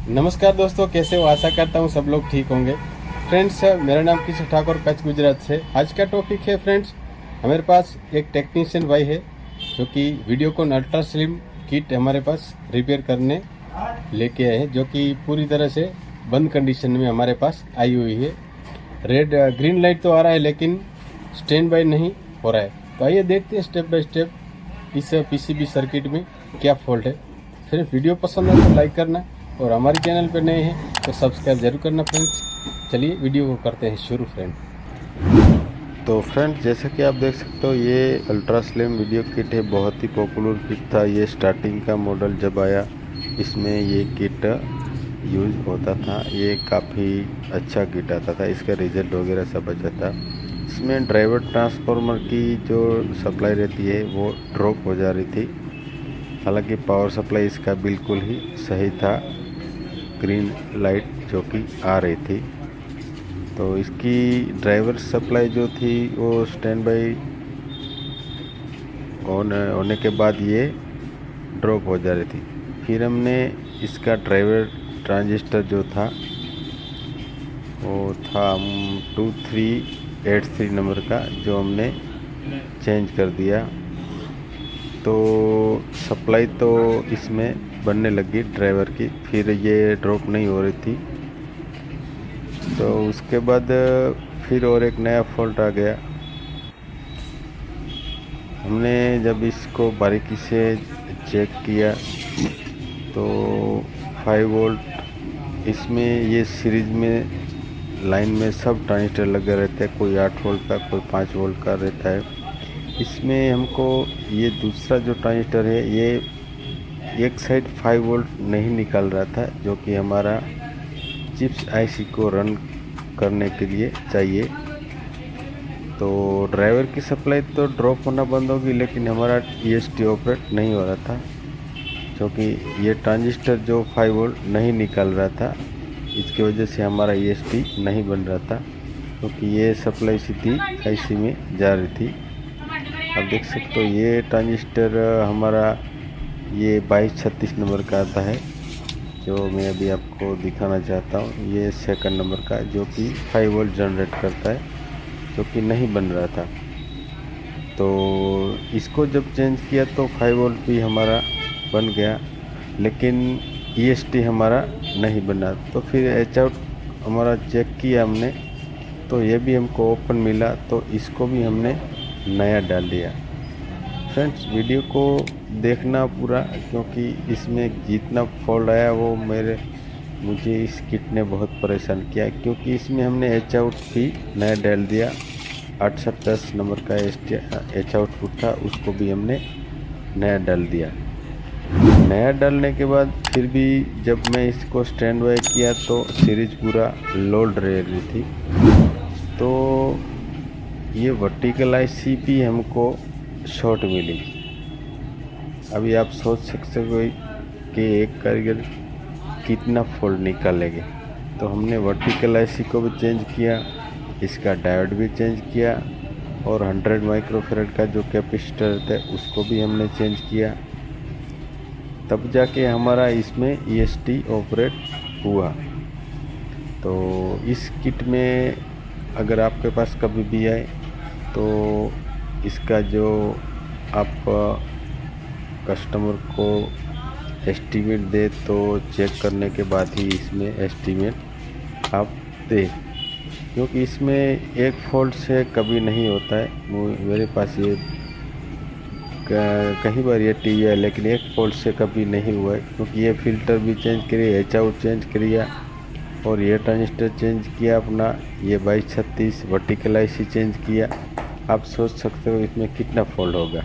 नमस्कार दोस्तों, कैसे हो? आशा करता हूँ सब लोग ठीक होंगे। फ्रेंड्स, मेरा नाम किशोर ठाकुर, कच्छ गुजरात से। आज का टॉपिक है फ्रेंड्स, हमारे पास एक टेक्नीशियन भाई है जो कि वीडियोकॉन अल्ट्रा स्लिम किट हमारे पास रिपेयर करने लेके आए हैं, जो कि पूरी तरह से बंद कंडीशन में हमारे पास आई हुई है। रेड ग्रीन लाइट तो आ रहा है लेकिन स्टैंड बाय नहीं हो रहा है। तो आइए देखते हैं स्टेप बाय स्टेप इस पीसीबी सर्किट में क्या फॉल्ट है। फिर वीडियो पसंद आए तो लाइक करना और हमारे चैनल पर नए हैं तो सब्सक्राइब जरूर करना फ्रेंड्स। चलिए वीडियो को करते हैं शुरू फ्रेंड। तो फ्रेंड्स, जैसा कि आप देख सकते हो, ये अल्ट्रा स्लिम वीडियो किट है। बहुत ही पॉपुलर किट था। ये स्टार्टिंग का मॉडल जब आया इसमें ये किट यूज होता था। ये काफ़ी अच्छा किट आता था, इसका रिजल्ट वगैरह सब अच्छा था। इसमें ड्राइवर ट्रांसफार्मर की जो सप्लाई रहती है वो ड्रॉप हो जा रही थी। हालांकि पावर सप्लाई इसका बिल्कुल ही सही था, ग्रीन लाइट जो कि आ रही थी। तो इसकी ड्राइवर सप्लाई जो थी वो स्टैंड बाई ऑन होने के बाद ये ड्रॉप हो जा रही थी। फिर हमने इसका ड्राइवर ट्रांजिस्टर जो था वो था 2383 नंबर का, जो हमने चेंज कर दिया। तो सप्लाई तो इसमें बनने लगी ड्राइवर की, फिर ये ड्रॉप नहीं हो रही थी। तो उसके बाद फिर और एक नया फॉल्ट आ गया। हमने जब इसको बारीकी से चेक किया तो 5 वोल्ट इसमें ये सीरीज में लाइन में सब ट्रांजिस्टर लगे रहते हैं। कोई 8 वोल्ट का, कोई 5 वोल्ट का रहता है। इसमें हमको ये दूसरा जो ट्रांजिस्टर है ये एक साइड 5 वोल्ट नहीं निकाल रहा था, जो कि हमारा चिप्स आईसी को रन करने के लिए चाहिए। तो ड्राइवर की सप्लाई तो ड्रॉप होना बंद होगी, लेकिन हमारा ईएसटी ऑपरेट नहीं हो रहा था, क्योंकि ये ट्रांजिस्टर जो 5 वोल्ट नहीं निकाल रहा था। इसकी वजह से हमारा ईएसटी नहीं बन रहा था, क्योंकि ये सप्लाई सीधी आईसी में जा रही थी। आप देख सकते हो ये ट्रांजिस्टर हमारा ये 2236 नंबर का आता है, जो मैं अभी आपको दिखाना चाहता हूँ। ये सेकंड नंबर का, जो कि 5 वोल्ट जनरेट करता है, जो कि नहीं बन रहा था। तो इसको जब चेंज किया तो 5 वोल्ट भी हमारा बन गया, लेकिन ईएसटी हमारा नहीं बना। तो फिर एच आउट हमारा चेक किया हमने, तो ये भी हमको ओपन मिला, तो इसको भी हमने नया डाल दिया। फ्रेंड्स, वीडियो को देखना पूरा, क्योंकि इसमें जितना फॉल्ट आया वो मुझे इस किट ने बहुत परेशान किया, क्योंकि इसमें हमने एच आउट भी नया डाल दिया। 810 नंबर का एच आउटपुट था, उसको भी हमने नया डाल दिया। नया डालने के बाद फिर भी जब मैं इसको स्टैंड बाय किया तो सीरीज पूरा लोड रह रही थी। तो ये वर्टिकल आईसी भी हमको शॉर्ट मिली। अभी आप सोच सकते हो कि एक कारीगर कितना फॉल्ट निकालेंगे। तो हमने वर्टिकल आईसी को भी चेंज किया, इसका डायोड भी चेंज किया, और 100 माइक्रोफैराड का जो कैपेसिटर था उसको भी हमने चेंज किया। तब जाके हमारा इसमें ईएसटी ऑपरेट हुआ। तो इस किट में अगर आपके पास कभी भी आए तो इसका जो आप कस्टमर को एस्टीमेट दे, तो चेक करने के बाद ही इसमें एस्टीमेट आप दे, क्योंकि इसमें एक फॉल्ट से कभी नहीं होता है। मेरे पास ये कई बार ये टीवी है, लेकिन एक फॉल्ट से कभी नहीं हुआ है, क्योंकि ये फिल्टर भी चेंज करिए, एच आउट चेंज करिए, और ये ट्रांजिस्टर चेंज किया अपना, ये 2236 वर्टिकल आईसी चेंज किया। आप सोच सकते हो इसमें कितना फॉल्ट होगा।